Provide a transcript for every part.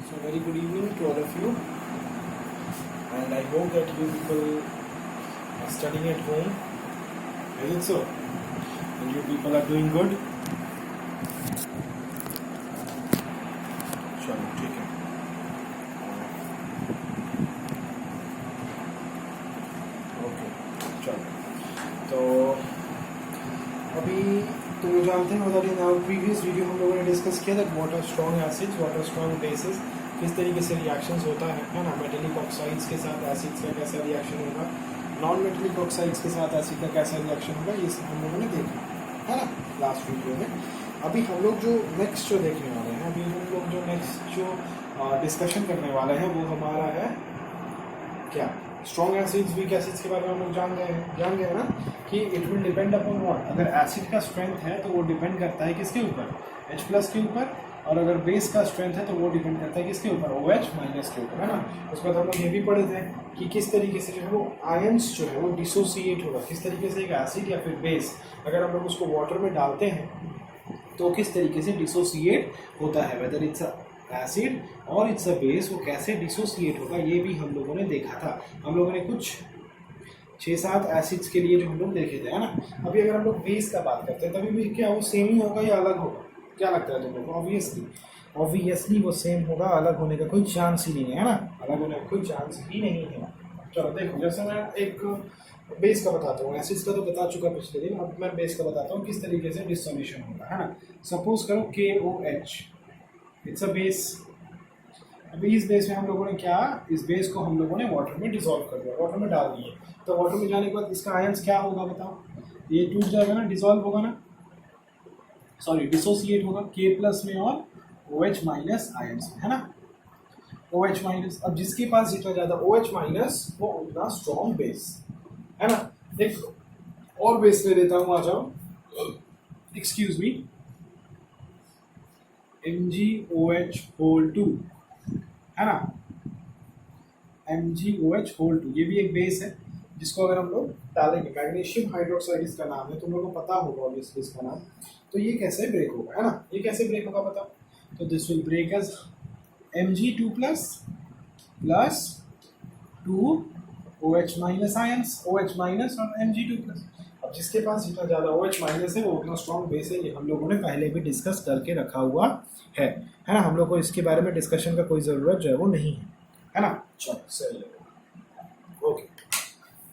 So very good evening to all of you, and I hope that you people are studying at home. Is it so? And you people are doing good. चलो ठीक है. Okay चलो. तो अभी तो जानते हैं in our previous video हम लोगों ने डिस्कस किया था water strong acids, water strong bases किस तरीके से रिएक्शंस होता है ना. मेटेलिक ऑक्साइड्स के साथ एसिड्स का कैसा रिएक्शन होगा, नॉन मेटेलिक ऑक्साइड्स के साथ एसिड का कैसा रिएक्शन होगा, ये सब हम लोगों ने देखा है ना लास्ट वीडियो में. अभी हम लोग जो नेक्स्ट जो देखने वाले हैं, अभी हम लोग जो नेक्स्ट जो डिस्कशन करने वाले हैं वो हमारा है क्या, स्ट्रॉन्ग एसिड्स, वीक एसिड्स के बारे में हम लोग जान गए ना कि it will depend upon what. अगर एसिड का स्ट्रेंथ है तो वो डिपेंड करता है किसके ऊपर, H+ के ऊपर, और अगर बेस का स्ट्रेंथ है तो वो डिपेंड करता है किसके ऊपर, OH- के ऊपर, है ना. उसके बाद हम लोग ये भी पढ़े थे कि किस तरीके से जो है वो आयंस जो है वो डिसोसिएट होगा, किस तरीके से एक एसिड या फिर बेस अगर हम लोग उसको वाटर में डालते हैं तो किस तरीके से डिसोसिएट होता है, वेदर इट्स एसिड और इट्स अ बेस, वो कैसे डिसोसिएट होगा ये भी हम लोगों ने देखा था. हम लोगों ने कुछ 6-7 एसिड्स के लिए जो हम लोग देखे थे, है ना. अभी अगर हम लोग बेस का बात करते हैं तभी भी क्या वो सेम ही होगा या अलग होगा, क्या लगता है तुम लोग को? ऑब्वियसली वो सेम होगा, अलग होने का कोई चांस ही नहीं है ना, अलग होने का कोई चांस ही नहीं है. चलो देखो, जैसे मैं एक बेस का बताता हूँ, एसिड्स का तो बता चुका पिछले दिन, अब मैं बेस का बताता हूँ किस तरीके से डिसोल्यूशन होगा, है ना. सपोज करो KOH, इट्स अ बेस. अभी इस बेस में हम लोगों ने क्या, इस बेस को हम लोगों ने वाटर में डिसॉल्व कर दिया, वाटर में डाल दिए. तो वाटर में जाने के बाद इसका आयंस क्या होगा बताओ, ये टूट जाएगा ना, डिसॉल्व होगा ना, सॉरी डिसोसिएट होगा K+ में और OH- आयंस में, है ना. OH-, अब जिसके पास जितना ज़्यादा OH- वो उतना स्ट्रॉन्ग बेस, है ना. एक और बेस ले लेता हूँ, आ जाओ, एक्सक्यूज मी, MgOH2, है ना. MgOH2 ये भी एक बेस है जिसको अगर हम लोग डालेंगे, मैग्नीशियम हाइड्रोक्साइड इसका नाम है, तुम लोगों को पता होगा ऑब्वियसली इसका नाम. तो ये कैसे ब्रेक होगा, है ना, ये कैसे ब्रेक होगा बताओ. तो this will break as Mg2+ plus 2 OH- ions, OH- और Mg2+. अब जिसके पास जितना ज़्यादा OH- है वो उतना स्ट्रॉन्ग बेस है, ये हम लोगों ने पहले भी डिस्कस करके रखा हुआ है ना. हम लोग को इसके बारे में डिस्कशन का कोई ज़रूरत जो है वो नहीं है ना. चलो सही है, ओके.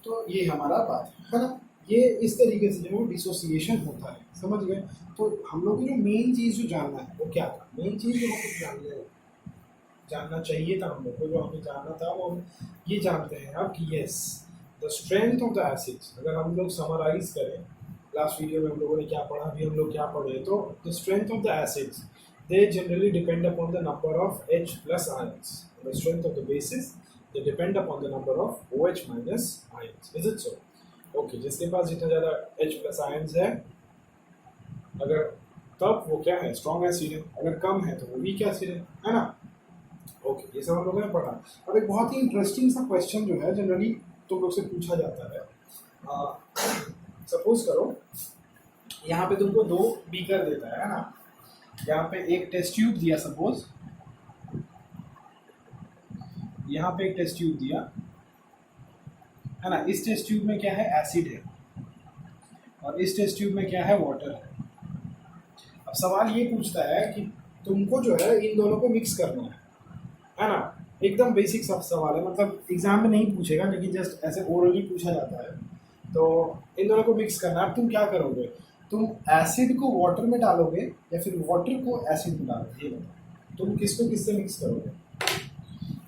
तो ये हमारा बात है ना. ये इस तरीके से जो डिसोसिएशन होता है, समझ गए. तो हम लोग को जो मेन चीज़ जो जानना है वो क्या था, मेन चीज़ जो हम जानना चाहिए था हम लोग को, जो हमें जानना था वो हम ये जानते हैं अब कि yes, the strength of the acids. अगर हम लोग समराइज करें, लास्ट वीडियो में हम लोगों ने क्या पढ़ा, अभी हम लोग क्या पढ़े, तो the strength of the acids they generally depend upon the number of H+ ions. The strength of the basis they depend upon the number of OH- ions. Is it so? Okay, जिसके पास जितना ज़्यादा H+ ions है, अगर तब वो क्या है, strong acid है. अगर कम है तो वो वीक एसिड है ना. ओके, ये सब हम लोगों ने पढ़ा. अब एक बहुत ही इंटरेस्टिंग सा क्वेश्चन जो है जनरली तुम लोग से पूछा जाता है. सपोज करो यहाँ पे तुमको 2 बीकर देता है ना. यहाँ पे एक टेस्ट ट्यूब दिया, सपोज यहाँ पे एक टेस्ट ट्यूब दिया, है ना. इस टेस्ट ट्यूब में क्या है, एसिड है, और इस टेस्ट ट्यूब में क्या है, वाटर है. अब सवाल ये पूछता है कि तुमको जो है इन दोनों को मिक्स करना है ना. एकदम बेसिक सब सवाल है, मतलब एग्जाम में नहीं पूछेगा लेकिन जस्ट ऐसे ओरली पूछा जाता है. तो इन दोनों को मिक्स करना है. तुम क्या करोगे, तुम एसिड को वाटर में डालोगे या फिर वाटर को एसिड में डालोगे, ये बताओ. तुम किसको किससे मिक्स करोगे.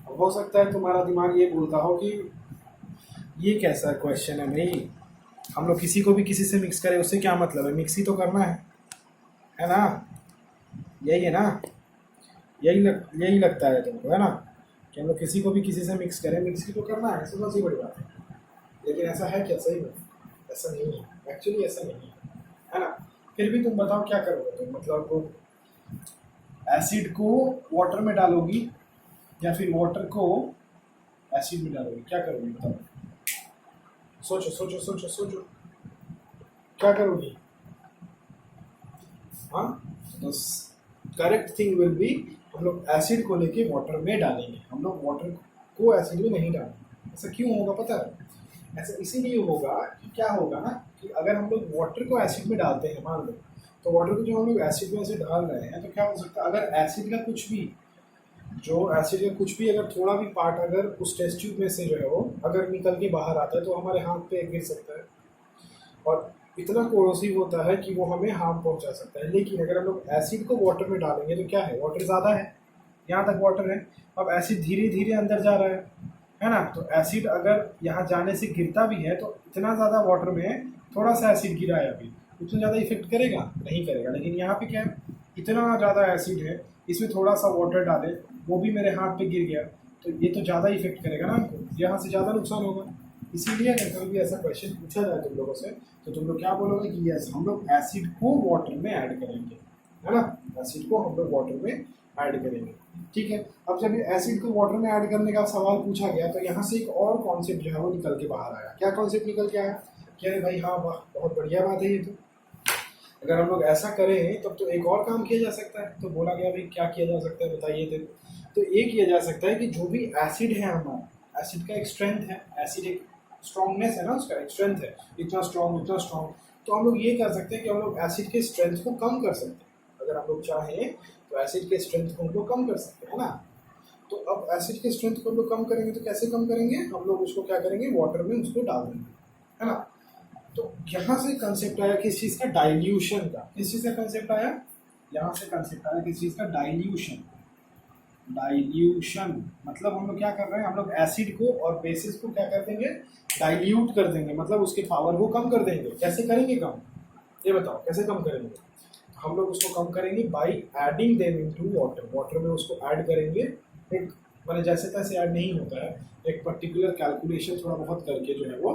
अब हो सकता है तुम्हारा दिमाग ये बोलता हो कि ये कैसा क्वेश्चन है भाई, हम लोग किसी को भी किसी से मिक्स करें उससे क्या मतलब है, मिक्स ही तो करना है ना. यही है ना, यही लगता है तुमको, है ना, कि हम लोग किसी को भी किसी से मिक्स करें, मिक्स ही तो करना है, समझ ही बड़ी बात है. लेकिन ऐसा है क्या, सही में ऐसा नहीं है, एक्चुअली ऐसा नहीं है ना. फिर भी तुम बताओ क्या करोगे तुम, मतलब एसिड को वाटर में डालोगी या फिर वाटर को एसिड में डालोगी, क्या करोगी बताओ. सोचो सोचो सोचो सोचो, क्या करोगी. हाँ, बस करेक्ट थिंग विल बी हम लोग एसिड को लेके वाटर में डालेंगे, हम लोग वाटर को एसिड में नहीं डालेंगे। ऐसा क्यों होगा पता है? ऐसा इसीलिए होगा कि क्या होगा ना कि अगर हम लोग वाटर को एसिड में डालते हैं, मान लो तो वाटर को जो हम लोग एसिड में से डाल रहे हैं, तो क्या हो सकता है अगर एसिड का कुछ भी अगर थोड़ा भी पार्ट अगर उस टेस्ट ट्यूब में से जो है वो अगर निकल के बाहर आता है तो हमारे हाथ पे गिर सकता है और इतना कोरोसिव होता है कि वो हमें हार्म पहुंचा सकता है। लेकिन अगर हम लोग एसिड को वाटर में डालेंगे तो क्या है, वाटर ज़्यादा है, यहाँ तक वाटर है, अब एसिड धीरे धीरे अंदर जा रहा है ना। तो एसिड अगर यहाँ जाने से गिरता भी है तो इतना ज़्यादा वाटर में थोड़ा सा एसिड गिरा है अभी, उतना ज़्यादा इफेक्ट करेगा नहीं करेगा। लेकिन यहाँ पे क्या है, इतना ज़्यादा एसिड है, इसमें थोड़ा सा वाटर डाले वो भी मेरे हाथ पे गिर गया तो ये तो ज़्यादा इफेक्ट करेगा ना हमको, यहाँ से ज़्यादा नुकसान होगा। इसीलिए अगर कभी भी ऐसा क्वेश्चन पूछा जाए तुम लोगों से तो तुम लोग क्या बोलोगे कि यस हम लोग एसिड को वाटर में ऐड करेंगे, है ना, एसिड को हम लोग वाटर में ऐड करेंगे। ठीक है, अब जब ये एसिड को वाटर में ऐड करने का सवाल पूछा गया तो यहाँ से एक और कॉन्सेप्ट जो है वो निकल के बाहर आया। क्या कॉन्सेप्ट निकल के आया कि अरे भाई हाँ वाह बहुत बढ़िया बात है ये, तो अगर हम लोग ऐसा करें तब तो एक और काम किया जा सकता है। तो बोला गया भाई क्या किया जा सकता है बताइए। तो ये किया जा सकता है कि जो भी एसिड है हमारा, एसिड का एक स्ट्रेंथ है, एसिड एक स्ट्रॉन्गनेस है ना, उसका एक स्ट्रेंथ है, इतना स्ट्रॉन्ग, तो हम लोग ये कर सकते हैं कि हम लोग एसिड के स्ट्रेंथ को कम कर सकते हैं। अगर हम लोग चाहें तो एसिड के स्ट्रेंथ को हम लोग कम कर सकते हैं ना। तो अब एसिड के स्ट्रेंथ को हम लोग कम करेंगे तो कैसे कम करेंगे, हम लोग उसको क्या करेंगे, वाटर में उसको डाल देंगे, है ना। तो यहाँ से कंसेप्ट आया किस चीज़ का, डाइल्यूशन का। किस चीज़ का कंसेप्ट आया, यहाँ से कंसेप्ट आया किस चीज़ का, डाइल्यूशन। डाइल्यूशन मतलब हम लोग क्या कर रहे हैं, हम लोग एसिड को और बेसिस को क्या कर देंगे, डाइल्यूट कर देंगे, मतलब उसके पावर को कम कर देंगे। कैसे करेंगे कम, ये बताओ कैसे कम करेंगे। हम लोग उसको कम करेंगे by adding them into water, water में उसको ऐड करेंगे। एक मैंने जैसे तैसे ऐड नहीं होता है, एक पर्टिकुलर कैलकुलेशन थोड़ा बहुत करके जो है वो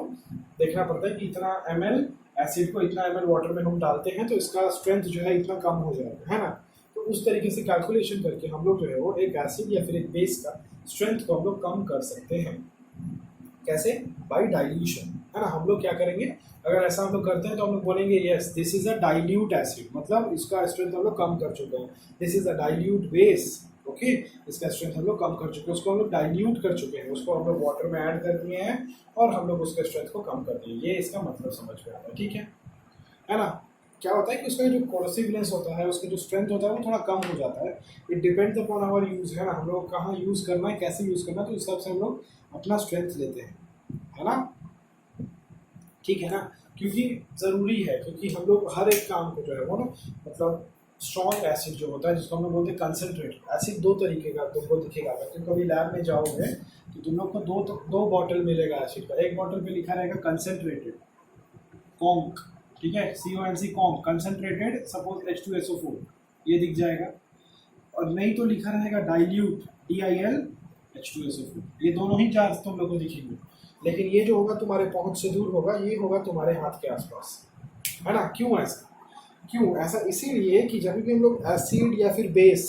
देखना पड़ता है कि इतना ml एसिड को इतना ml वाटर में हम डालते हैं तो इसका स्ट्रेंथ जो है इतना कम हो जाएगा, है ना। तो उस तरीके से कैलकुलेशन करके हम लोग जो है वो एक एसिड या फिर एक बेस का स्ट्रेंथ को हम लोग कम कर सकते हैं। कैसे, बाई डाइल्यूशन, है ना। हम लोग क्या करेंगे, अगर ऐसा हम लोग करते हैं तो हम लोग बोलेंगे yes this is a dilute acid, मतलब इसका स्ट्रेंथ हम लोग कम कर चुके हैं। This is a dilute base, okay, इसका स्ट्रेंथ हम लोग कम कर चुके हैं, उसको हम लोग डाइल्यूट कर चुके हैं, उसको हम लोग वाटर में ऐड कर दिए हैं और हम लोग उसके स्ट्रेंथ को कम कर दिए। ये इसका मतलब समझ में आता है, ठीक है ना। क्या होता है कि उसका जो कोरोसिवनेस होता है, उसका जो स्ट्रेंथ होता है वो थोड़ा कम हो जाता है। It depends upon our use, है ना, हम लोग कहाँ यूज़ करना है, कैसे यूज़ करना है, तो इस हिसाब से हम लोग अपना स्ट्रेंथ लेते हैं, है ना, ठीक है ना। क्योंकि ज़रूरी है, क्योंकि हम लोग हर एक काम को जो है वो ना, मतलब स्ट्रॉन्ग एसिड जो होता है जिसको हम लोग बोलते हैं कंसनट्रेटेड एसिड, दो तरीके का तुमको दिखेगा। अगर तुम कभी लैब में जाओगे तो तुम लोग को दो बॉटल मिलेगा एसिड का। एक बॉटल पे लिखा रहेगा कंसनट्रेटेड कॉन्क, ठीक है, CONC conc, concentrated suppose H2SO4 ये दिख जाएगा, और नहीं तो लिखा रहेगा डाइल्यूट DIL H2SO4। ये दोनों ही चार्ज तुम लोग को दिखेंगे, लेकिन ये जो होगा तुम्हारे पहुंच से दूर होगा, ये होगा तुम्हारे हाथ के आसपास, है ना। क्यों ऐसा, क्यों ऐसा, इसीलिए कि जब भी हम लोग एसिड या फिर बेस,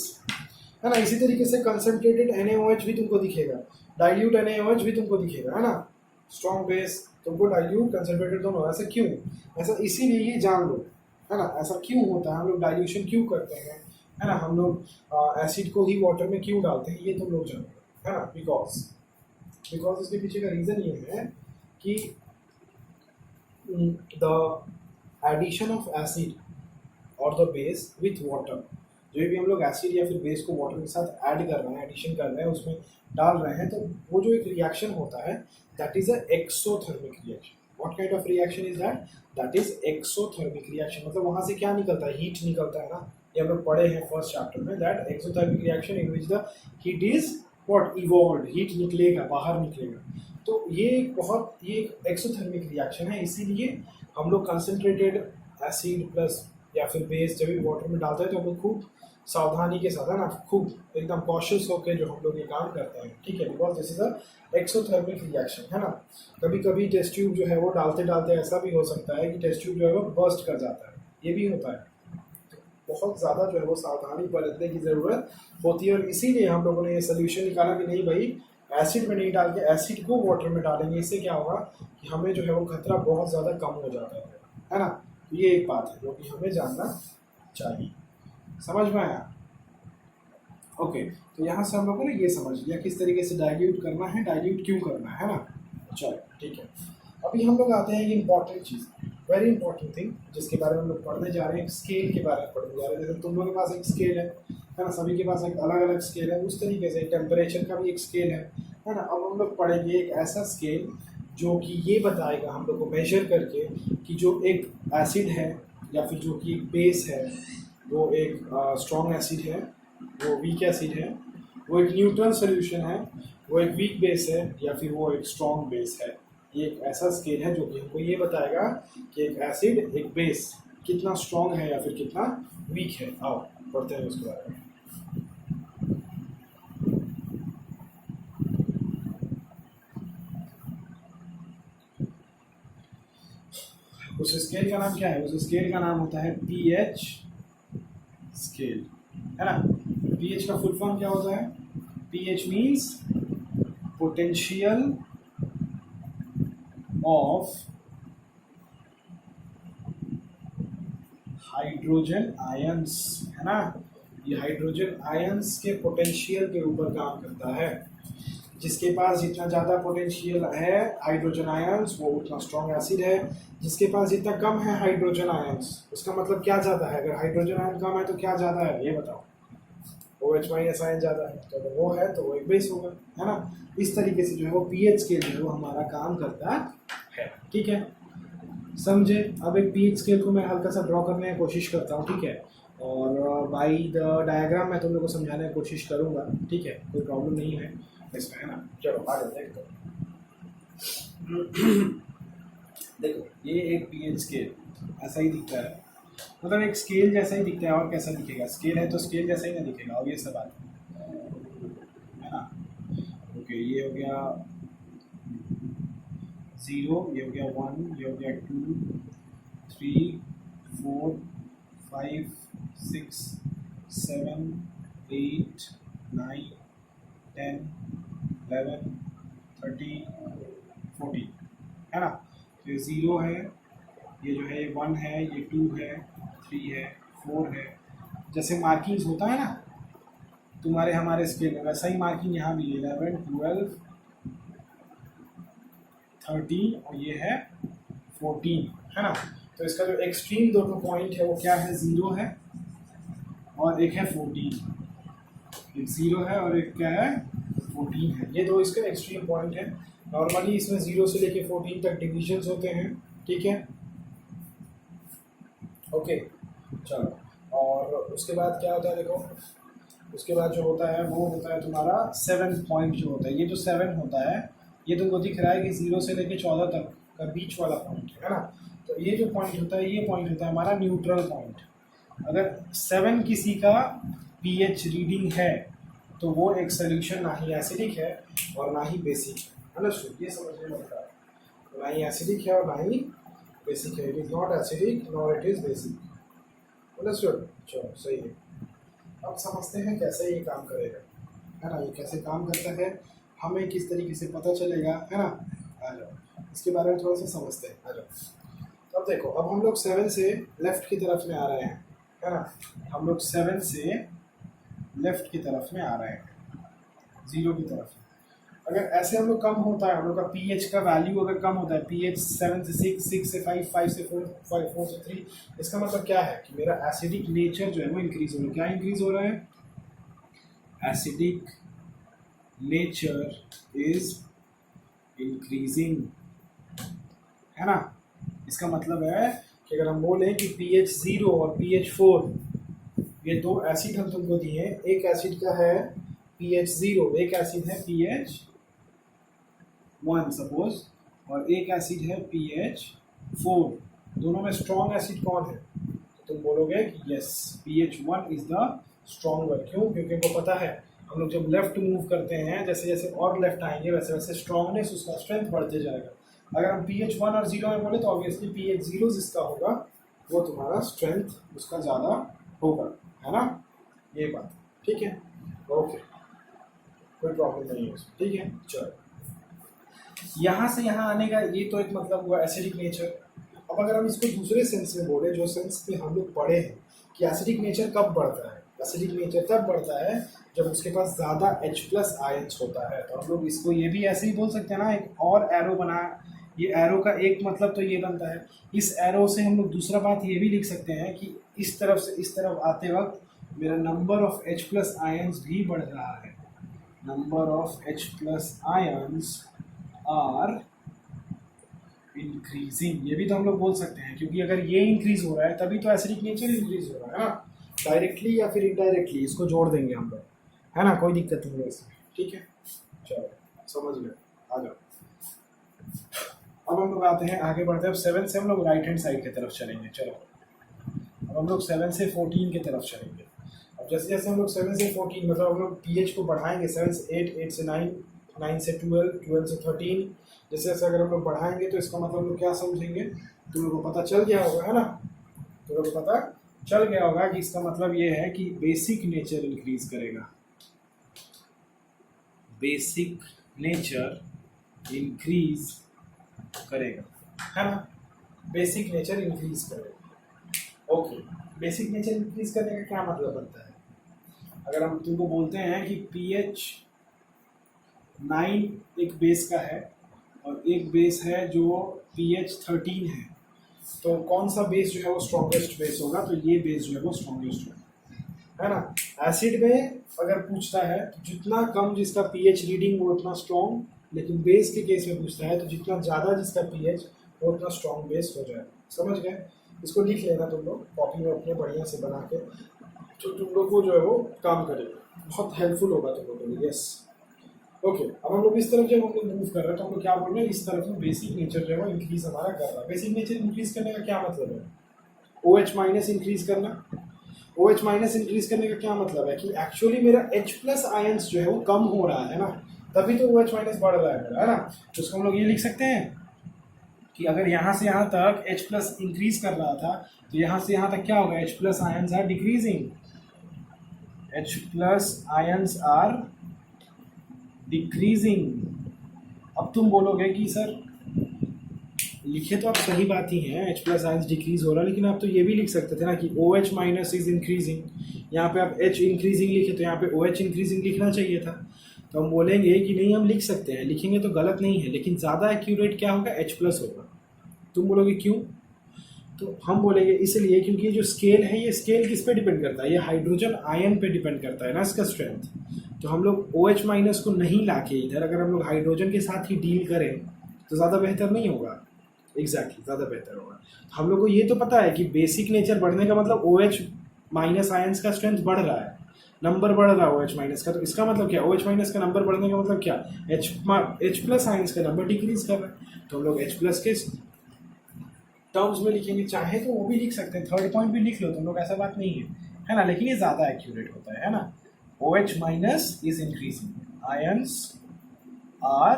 है ना, इसी तरीके से कंसनट्रेटेड NaOH भी तुमको दिखेगा, डाइल्यूट NaOH भी तुमको दिखेगा, है ना। स्ट्रॉन्ग बेस तुमको डाइल्यूट कंसनट्रेटेड दोनों। ऐसा क्यों, ऐसा इसीलिए ये जान लो, है ना। ऐसा क्यों होता है, हम लोग डाइल्यूशन क्यों करते हैं, है ना, हम लोग एसिड को ही वाटर में क्यों डालते हैं, ये तुम लोग जानो, है ना। बिकॉज इसके पीछे का रीज़न ये है कि द एडिशन ऑफ एसिड और द बेस विथ वाटर, जो भी हम लोग एसिड या फिर बेस को वाटर के साथ ऐड कर रहे हैं, एडिशन कर रहे हैं, उसमें डाल रहे हैं, तो वो जो एक रिएक्शन होता है that is a exothermic reaction. What kind of reaction is that, that is exothermic reaction. मतलब वहाँ से क्या निकलता है, हीट निकलता है ना, ये हम लोग पढ़े हैं फर्स्ट चैप्टर में, that exothermic reaction in which the heat is what evolved, heat निकलेगा, बाहर निकलेगा। तो ये एक एक्सोथर्मिक रिएक्शन है। इसीलिए हम लोग कंसनट्रेटेड एसिड प्लस या फिर बेस जब भी वाटर में डालते हैं तो हम लोग खूब सावधानी के साथ, है ना, खूब एकदम कॉशियस होकर जो हम लोग ये काम करते हैं, ठीक है। Because this is a exothermic reaction, है ना। कभी कभी टेस्ट ट्यूब जो है वो डालते डालते ऐसा भी हो सकता है कि टेस्ट ट्यूब जो है वो बर्स्ट कर जाता है, ये भी होता है। तो बहुत ज़्यादा जो है वो सावधानी बरतने की ज़रूरत होती है, और इसीलिए हम लोगों ने ये सोल्यूशन निकाला कि नहीं भाई एसिड में नहीं डाल के एसिड को वाटर में डालेंगे। इससे क्या होगा कि हमें जो है वो खतरा बहुत ज़्यादा कम हो जाता है ना। ये एक बात है जो कि हमें जानना चाहिए। समझ में आया? ओके, तो यहाँ से हम लोगों ने ये समझ लिया किस तरीके से डाइल्यूट करना है, डाइल्यूट क्यों करना है ना। चलो ठीक है, अभी हम लोग आते हैं एक इम्पॉर्टेंट चीज़, वेरी इंपॉर्टेंट थिंग जिसके बारे में हम लोग पढ़ने जा रहे हैं, स्केल के बारे में पढ़ने जा रहे हैं। जैसे तुम लोगों के पास एक स्केल है ना, सभी के पास एक अलग अलग स्केल है, उस तरीके से टेम्परेचर का भी एक स्केल है ना। अब हम लोग पढ़ेंगे एक ऐसा स्केल जो कि ये बताएगा हम लोग को मेजर करके कि जो एक एसिड है या फिर जो कि एक बेस है, वो एक स्ट्रॉन्ग एसिड है, वो वीक एसिड है, वो एक न्यूट्रल सोल्यूशन है, वो एक वीक बेस है, या फिर वो एक स्ट्रॉन्ग बेस है। ये एक ऐसा स्केल है जो कि हमको ये बताएगा कि एक एसिड, एक बेस कितना स्ट्रॉन्ग है या फिर कितना वीक है। आओ पढ़ते हैं उसके बारे में। उस स्केल का नाम क्या है? उस स्केल का नाम होता है पीएच स्केल, है ना। पीएच का फुल फॉर्म क्या होता है? PH means potential of hydrogen ions, है ना। ये हाइड्रोजन आयंस के पोटेंशियल के ऊपर काम करता है। जिसके पास जितना ज़्यादा पोटेंशियल है हाइड्रोजन आयंस, वो उतना स्ट्रॉन्ग एसिड है। जिसके पास जितना कम है हाइड्रोजन आयंस, उसका मतलब क्या ज़्यादा है? अगर हाइड्रोजन आयन कम है तो क्या ज़्यादा है ये बताओ? OH- आयन ज़्यादा है, तो अगर वो है तो वो एक बेस होगा, है ना। इस तरीके से जो है वो पीएच स्केल जो है वो हमारा काम करता है, ठीक है, समझे। अब एक पीएच स्केल को मैं हल्का सा ड्रॉ करने की कोशिश करता हूँ, ठीक है, और बाई द डायग्राम मैं तुम लोग को समझाने की कोशिश करूँगा, ठीक है, कोई प्रॉब्लम नहीं है इसमें, है ना। चलो आगे देखो। देखो ये एक पीएच स्केल ऐसा ही दिखता है, मतलब एक स्केल जैसा ही दिखता है, और कैसा दिखेगा? स्केल है तो स्केल जैसा ही ना दिखेगा, और ये सब बात है ना। ओके, ये हो गया 0, ये हो गया 1, ये हो गया 2, 3, 4, 5, 6, 7, 8, 9, 10, 11, 13, 14, है ना। तो ये 0 है, ये जो है 1 है, ये 2 है, 3 है, 4 है। जैसे मार्किंग्स होता है ना तुम्हारे हमारे स्केल में, वैसा ही मार्किंग यहाँ भी 11, 12, 13 और ये है 14, है ना। तो इसका जो एक्सट्रीम दोनों पॉइंट है वो क्या है? 0 है और एक है 14। एक 0 है और एक क्या है? 14 है। ये दो इसके एक्सट्रीम पॉइंट है। नॉर्मली इसमें 0 से लेके 14 तक डिविजन्स होते हैं, ठीक है, ओके। चलो, और उसके बाद क्या होता है? देखो उसके बाद जो होता है वो होता है तुम्हारा 7 पॉइंट जो होता है। ये जो 7 होता है ये तुमको दिख रहा है कि 0 से लेके 14 तक का बीच वाला पॉइंट है ना। तो ये जो पॉइंट होता है, ये पॉइंट होता है हमारा न्यूट्रल पॉइंट। अगर 7 किसी का पीएच रीडिंग है तो वो एक सोल्यूशन ना ही एसिडिक है और ना ही बेसिक है ना। ये समझने में आता है, ना ही एसिडिक है और ना ही बेसिक है। It is not acidic nor it is basic, understood. चलो सही है। अब समझते हैं कैसे ये काम करेगा, है ना। ये कैसे काम करता है, हमें किस तरीके से पता चलेगा, है ना। आ जाओ इसके बारे में थोड़ा सा समझते हैं, आ जाओ। तो अब देखो, अब हम लोग 7 से लेफ्ट की तरफ में आ रहे हैं, है ना। हम लोग 7 से लेफ्ट की तरफ में आ रहे हैं, 0 की तरफ। अगर ऐसे हम लोग कम होता है, हम लोग का पीएच का वैल्यू अगर कम होता है, पीएच 7 से 6, 6 से 5, 5 से 4, 4 से 3, इसका मतलब क्या है कि मेरा एसिडिक नेचर जो है वो इंक्रीज हो रहा है। क्या इंक्रीज हो रहा है? एसिडिक नेचर इज इंक्रीजिंग, है ना। इसका मतलब है कि अगर हम बोलें कि pH 0 और pH 4 ये दो एसिड हम तुमको दिए, एक एसिड का है pH 0, एक एसिड है pH 1 सपोज, और एक एसिड है pH 4। दोनों में स्ट्रॉन्ग एसिड कौन है? तो तुम बोलोगे कि yes, pH 1 is the stronger. क्यों? क्योंकि उनको पता है हम लोग जब लेफ्ट मूव करते हैं, जैसे जैसे और लेफ्ट आएंगे वैसे वैसे स्ट्रॉन्गनेस, उसका स्ट्रेंथ बढ़ते जाएगा। अगर हम pH 1 और 0 में बोले तो ऑब्वियसली pH 0 जिसका होगा वो तुम्हारा स्ट्रेंथ उसका ज़्यादा होगा, है ना। ये बात ठीक है, ओके, कोई प्रॉब्लम नहीं है उसमें, ठीक है। चलो, यहाँ से यहाँ आने का ये तो एक मतलब हुआ एसिडिक नेचर। अब अगर हम इसको दूसरे सेंस में बोले, जो सेंस में हम लोग पढ़े हैं कि एसिडिक नेचर कब बढ़ता है, एसिडिक नेचर तब बढ़ता है जब उसके पास ज़्यादा H+ आयंस होता है। तो हम लोग इसको ये भी ऐसे ही बोल सकते हैं ना, एक और एरो बना, ये एरो का एक मतलब तो ये बनता है, इस एरो से हम लोग दूसरा बात ये भी लिख सकते हैं कि इस तरफ से इस तरफ आते वक्त मेरा नंबर ऑफ H+ आयंस भी बढ़ रहा है, number of H+ ions are increasing, ये भी तो हम लोग बोल सकते हैं, क्योंकि अगर ये इंक्रीज हो रहा है तभी तो एसिडिक नेचर इंक्रीज हो रहा है ना, डायरेक्टली या फिर इनडायरेक्टली इसको जोड़ देंगे हम लोग, है ना, कोई दिक्कत नहीं है इसमें, ठीक है। चलो समझ गए, आ जाओ। अब हम लोग आते हैं, आगे बढ़ते हैं। अब 7 से हम लोग राइट हैंड साइड की तरफ चलेंगे। चलो अब हम लोग 7 से 14 की तरफ चलेंगे। अब जैसे जैसे हम लोग 7 से 14 मतलब हम लोग pH को बढ़ाएंगे, 7 से 8, 8 से 9, 9 से 12, 12 से 13, जैसे जैसे अगर हम लोग बढ़ाएंगे तो इसका मतलब हम लोग क्या समझेंगे, तुम लोग को पता चल गया होगा, है ना, तुम लोग को पता चल गया होगा कि इसका मतलब ये है कि बेसिक नेचर इंक्रीज करेगा, बेसिक नेचर इंक्रीज करेगा, है ना, बेसिक नेचर इंक्रीज करेगा। ओके, बेसिक नेचर इंक्रीज करने का क्या मतलब बनता है? अगर हम तुमको बोलते हैं कि pH 9 एक बेस का है और एक बेस है जो pH 13 है, तो कौन सा बेस जो है वो स्ट्रॉन्गेस्ट बेस होगा? तो ये बेस जो है वो स्ट्रॉन्गेस्ट होगा, है ना। एसिड में अगर पूछता है तो जितना कम जिसका pH रीडिंग वो उतना स्ट्रॉन्ग, लेकिन बेस के केस में पूछता है तो जितना ज़्यादा जिसका pH वो उतना स्ट्रॉन्ग बेस हो जाए। समझ गए? इसको लिख लेना तुम लोग कॉपी में अपने बढ़िया से बना के, तो तुम लोग को जो है वो काम करेगा, बहुत हेल्पफुल होगा तुम लोग के लिए। Yes, okay. अब हम लोग इस तरफ जब हम लोग मूव कर रहे हैं तो हम लोग क्या बोल रहे हैं, इस तरफ में बेसिक नेचर जो है वो इंक्रीज हमारा कर रहा है। बेसिक नेचर इंक्रीज करने का क्या मतलब है? OH- इंक्रीज करना। OH- इंक्रीज करने का क्या मतलब है कि एक्चुअली मेरा H+ आयंस जो है वो कम हो रहा है ना, तभी तो OH- बढ़ रहा है मेरा, है ना। तो उसको हम लोग ये लिख सकते हैं कि अगर यहाँ से यहाँ तक H+ इंक्रीज कर रहा था तो यहाँ से यहाँ तक क्या होगा, H+ ions are decreasing, H+ ions are decreasing. अब तुम बोलोगे कि सर लिखे तो आप सही बात ही है, H+ आयंस डिक्रीज हो रहा है, लेकिन आप तो ये भी लिख सकते थे ना कि OH- इज इंक्रीजिंग। यहाँ पे आप H इंक्रीजिंग लिखे तो यहाँ पे OH इंक्रीजिंग लिखना चाहिए था। तो हम बोलेंगे कि नहीं, हम लिख सकते हैं, लिखेंगे तो गलत नहीं है, लेकिन ज़्यादा एक्यूरेट क्या होगा, H+ होगा। तुम बोलोगे क्यों? तो हम बोलेंगे इसलिए क्योंकि ये जो स्केल है, ये स्केल किस पे डिपेंड करता है, ये हाइड्रोजन आयन पे डिपेंड करता है ना, इसका स्ट्रेंथ। तो हम लोग OH- को नहीं लाके इधर अगर हम लोग हाइड्रोजन के साथ ही डील करें तो ज़्यादा बेहतर नहीं होगा? एग्जैक्टली, ज़्यादा बेहतर होगा। हम लोग को ये तो पता है कि बेसिक नेचर बढ़ने का मतलब OH- आयंस का स्ट्रेंथ बढ़ रहा है, नंबर बढ़ रहा है OH- का, तो इसका मतलब क्या, OH- का नंबर बढ़ने का मतलब क्या, H+ आयंस का नंबर डिक्रीज कर रहा है। तो हम लोग H+ के टर्म्स में लिखेंगे, चाहे तो वो भी लिख सकते हैं, थर्ड पॉइंट भी लिख लो तुम लोग, ऐसा बात नहीं है ना, लेकिन ये ज़्यादा एक्यूरेट होता है ना। OH- is increasing, ions are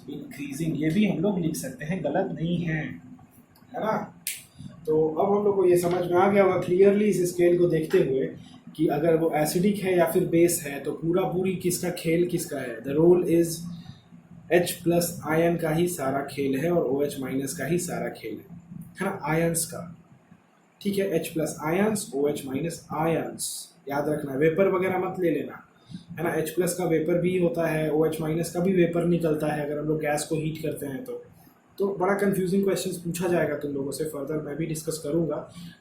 increasing, ये भी हम लोग लिख सकते हैं, गलत नहीं है ना। तो अब हम लोग को ये समझ में आ गया होगा क्लियरली इस स्केल को देखते हुए कि अगर वो एसिडिक है या फिर बेस है तो पूरा पूरी किसका खेल किसका है, the role is H+ ion का ही सारा खेल है और OH- का ही सारा खेल है ना, आयंस का। ठीक है, H+ आयंस, OH- आयंस, याद रखना, वेपर वगैरह मत ले लेना, है ना। H+ का वेपर भी होता है, OH- का भी वेपर निकलता है अगर हम लोग गैस को हीट करते हैं तो बड़ा कंफ्यूजिंग क्वेश्चंस पूछा जाएगा तुम लोगों से, फर्दर मैं भी डिस्कस करूंगा।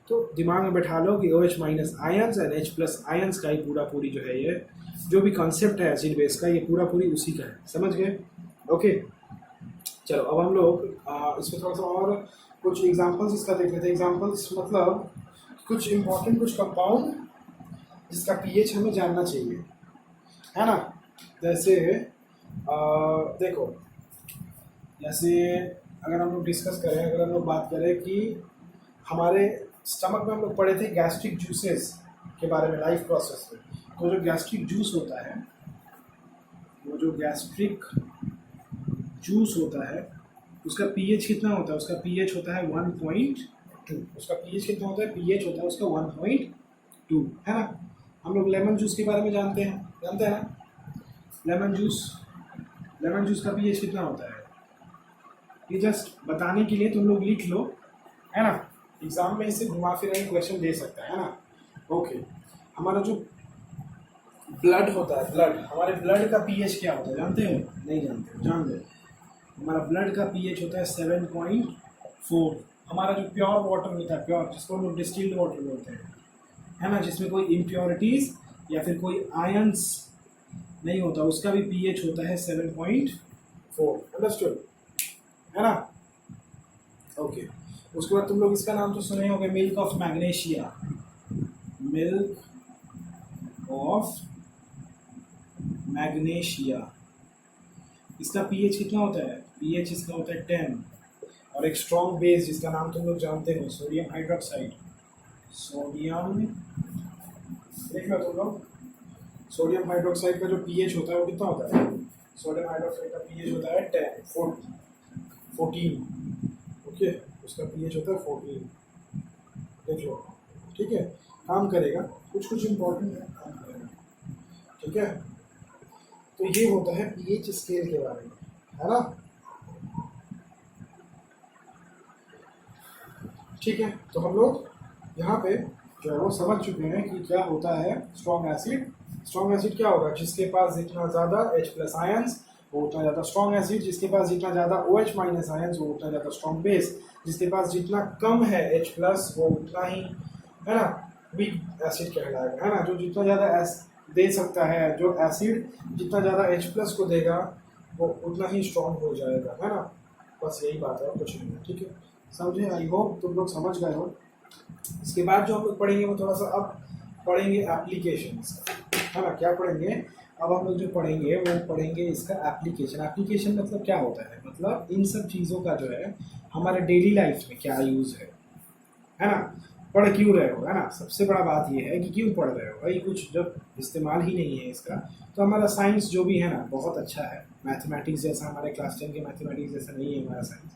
तो दिमाग में बैठा लो कि OH- ions and H+ ions का ही पूरा पूरी जो है, ये जो भी कॉन्सेप्ट है एसिड बेस का, ये पूरा पूरी उसी का है। समझ गए? ओके, चलो अब हम लोग इसमें थोड़ा सा और कुछ एग्जांपल्स इसका देख लेते हैं। एग्जांपल्स मतलब कुछ इंपॉर्टेंट, कुछ कंपाउंड जिसका pH हमें जानना चाहिए, है ना। जैसे देखो, जैसे अगर हम लोग डिस्कस करें, अगर हम लोग बात करें कि हमारे स्टमक में हम लोग पढ़े थे गैस्ट्रिक जूसेस के बारे में लाइफ प्रोसेस में, तो जो गैस्ट्रिक जूस होता है, वो जो गैस्ट्रिक जूस होता है उसका pH कितना होता है, उसका pH होता है 1.2। उसका pH कितना होता है, pH होता है उसका 1.2, है ना। हम लोग लेमन जूस के बारे में जानते हैं ना, लेमन जूस का pH कितना होता है, ये जस्ट बताने के लिए तुम लोग लिख लो, है ना। एग्जाम में इसे घुमा फिरा क्वेश्चन दे सकता है ना। ओके, हमारा जो ब्लड होता है, ब्लड, हमारे ब्लड का पीएच क्या होता है जानते हो? नहीं जानते हो, जान लो। हमारा ब्लड का पीएच होता है 7.4। हमारा जो प्योर वाटर होता है, प्योर, जिसको हम लोग डिस्टिल्ड वाटर बोलते हैं, है ना, जिसमें कोई इम्प्योरिटीज या फिर कोई आयंस नहीं होता, उसका भी पीएच होता है 7.4। अंडरस्टूड, है ना? ओके। उसके बाद तुम लोग इसका नाम तो सुने होंगे, milk of magnesia. Milk of magnesia, इसका पीएच कितना होता है? पीएच इसका होता है 10। और एक स्ट्रॉन्ग बेस जिसका नाम तुम लोग जानते हो, सोडियम हाइड्रोक्साइड। सोडियम, देख लो तुम लोग, सोडियम हाइड्रोक्साइड का जो पीएच होता है वो कितना होता है? सोडियम हाइड्रोक्साइड का पीएच होता है 14। ओके, उसका पीएच होता है 14। देख लो, ठीक है, काम करेगा, कुछ कुछ इम्पोर्टेंट है, काम करेगा, ठीक है। तो ये होता है पीएच स्केल के बारे में, है ना? ठीक है, तो हम लोग यहाँ पे जो है वो समझ चुके हैं कि क्या होता है स्ट्रॉन्ग एसिड। स्ट्रॉन्ग एसिड क्या होगा? जिसके पास जितना ज़्यादा H+ आयंस वो उतना ज़्यादा स्ट्रॉन्ग एसिड, जिसके पास जितना ज़्यादा OH- आयंस वो उतना ज़्यादा स्ट्रॉन्ग बेस, जिसके पास जितना कम है H+ वो उतना ही, है ना, वीक एसिड कहलाएगा, है ना। जो जितना ज़्यादा दे सकता है, जो एसिड जितना ज़्यादा H+ को देगा वो उतना ही स्ट्रॉन्ग हो जाएगा, है ना। बस यही बात है, कुछ नहीं है, ठीक है, समझे? आई होप तुम लोग समझ गए हो। इसके बाद जो हम लोग पढ़ेंगे वो थोड़ा सा अब पढ़ेंगे एप्लीकेशंस, है ना। क्या पढ़ेंगे अब हम लोग? जो पढ़ेंगे वो पढ़ेंगे इसका एप्लीकेशन। एप्लीकेशन मतलब क्या होता है? मतलब इन सब चीज़ों का जो है हमारे डेली लाइफ में क्या यूज़ है ना। पढ़ क्यों रहे हो, है ना। सबसे बड़ा बात ये है कि क्यों पढ़ रहे हो भाई। कुछ जब इस्तेमाल ही नहीं है इसका, तो हमारा साइंस जो भी है ना बहुत अच्छा है। मैथमेटिक्स जैसा हमारे क्लास 10 के मैथमेटिक्स जैसा नहीं है हमारा साइंस,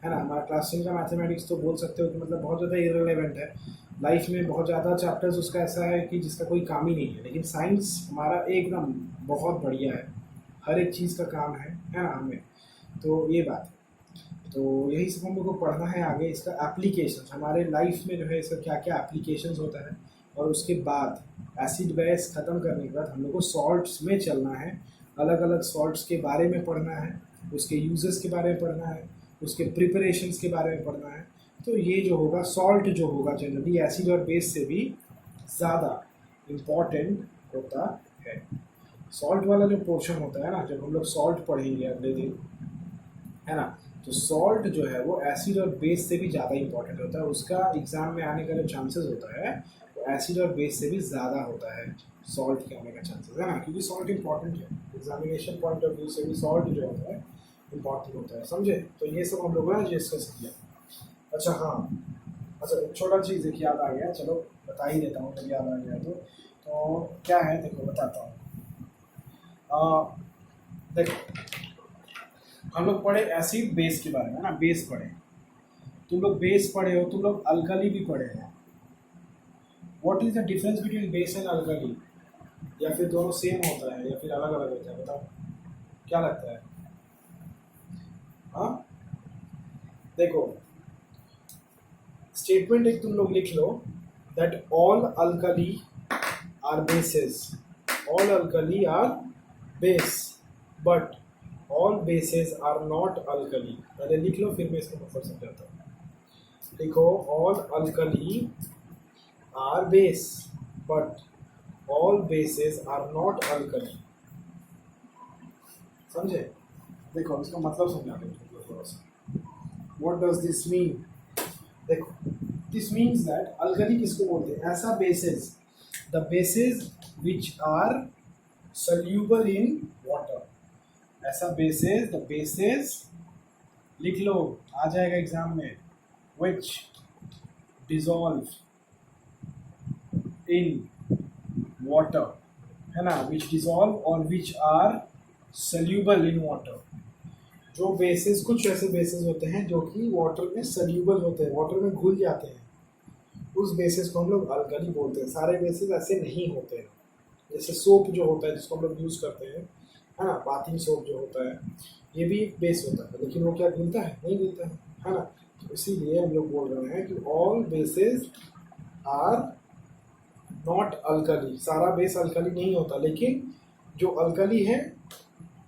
है ना। हमारा क्लास 10 का मैथमेटिक्स तो बोल सकते हो कि मतलब बहुत ज़्यादा इररिलेवेंट है। लाइफ में बहुत ज़्यादा चैप्टर्स उसका ऐसा है कि जिसका कोई काम ही नहीं है। लेकिन साइंस हमारा एकदम बहुत बढ़िया है, हर एक चीज़ का काम है ना हमें। तो ये बात है। तो यही सब हम लोग को पढ़ना है आगे, इसका एप्लीकेशंस हमारे लाइफ में जो है इसका क्या क्या एप्लीकेशंस होता है। और उसके बाद एसिड बेस ख़त्म करने के बाद हम लोग को सॉल्ट्स में चलना है। अलग अलग सॉल्ट्स के बारे में पढ़ना है, उसके यूजेस के बारे में पढ़ना है, उसके प्रिपरेशंस के बारे में पढ़ना है। तो ये जो होगा सॉल्ट जो होगा जनरली एसिड और बेस से भी ज़्यादा इम्पॉर्टेंट होता है। सॉल्ट वाला जो पोर्शन होता है ना, जब हम लोग सॉल्ट पढ़ेंगे अगले दिन, है ना, तो सॉल्ट जो है वो एसिड और बेस से भी ज़्यादा इंपॉर्टेंट होता है। उसका एग्ज़ाम में आने का जो चांसेस होता है वो एसिड और बेस से भी ज़्यादा होता है, सॉल्ट के आने का चांसेस, है ना। क्योंकि सॉल्ट इंपॉर्टेंट है, एग्जामिनेशन पॉइंट ऑफ व्यू से भी सॉल्ट जो होता है इंपॉर्टेंट होता है, समझे। तो ये सब हम लोगों ने डिस्कस किया। अच्छा हाँ, अच्छा एक छोटा चीज़ एक याद आ गया, चलो बता ही देता हूँ जब याद आ गया तो क्या है देखो बताता हूँ। देखो हम लोग पढ़े एसिड बेस के बारे में, ना, बेस पढ़े, तुम लोग बेस पढ़े हो, तुम लोग अल्कली भी पढ़े हैं। What is the difference between base and alkali? या फिर दोनों सेम होता है या फिर अलग अलग होता है? बताओ क्या लगता है? हाँ देखो, स्टेटमेंट एक तुम लोग लिख लो, that all alkali are bases, all alkali are base but all bases are not alkali. पहले लिख लो फिर मैं इसका मतलब समझाता हूँ। लिखो, all alkali are base but all bases are not alkali. समझे? देखो इसका मतलब समझाते हैं थोड़ा सा। What does this mean? देखो, दिस मीन्स दैट अल्कली किसको बोलते हैं? ऐसा bases, the bases which are soluble in water. ऐसा बेसेस, द बेसेस लिख लो, आ जाएगा एग्जाम में, विच डिजॉल्व इन वाटर, है ना, विच डिजॉल्व और which are soluble in water. जो बेसेस, कुछ ऐसे बेसेस होते हैं जो कि वाटर में सल्यूबल होते हैं, वाटर में घुल जाते हैं, उस बेसिस को हम लोग अल्कली बोलते हैं। सारे बेसिस ऐसे नहीं होते हैं। जैसे सोप जो होता है जिसको हम लोग यूज़ करते हैं, है ना, बाथिंग सोप जो होता है, ये भी एक बेस होता है, लेकिन वो क्या घुलता है? नहीं घुलता है ना। तो इसीलिए हम लोग बोल रहे हैं कि all bases are not alkali. सारा बेस अल्कली नहीं होता, लेकिन जो अल्कली है,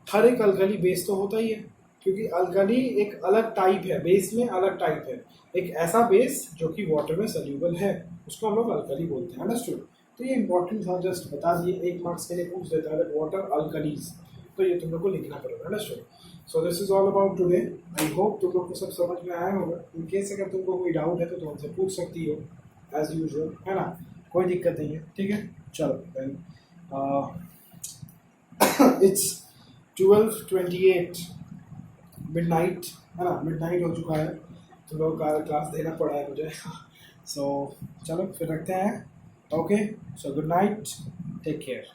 हर एक अल्कली बेस तो होता ही है, क्योंकि अल्कली एक अलग टाइप है, बेस में अलग टाइप है। एक ऐसा बेस जो कि वाटर में सोल्यूबल है, उसको हम लोग अल्कली बोलते हैं। अंडरस्टूड? तो ये इंपॉर्टेंट था, जस्ट बता दिए, 1 मार्क्स के लिए पूछ देता है वाटर अल्कलीज, तो ये तुम लोग को लिखना पड़ेगा। Understood? So this is all about today. I hope तुम लोग को सब समझ में आया होगा। इन केस अगर तुमको कोई डाउट है तो तुम हमसे पूछ सकती हो एज यूजुअल, है ना, कोई दिक्कत नहीं है। ठीक है, चलो देन इट्स 12:28 मिडनाइट, है ना, मिडनाइट हो चुका है। तुम लोग का क्लास देना पड़ा है मुझे। सो चलो फिर रखते हैं। Okay, so good night, take care.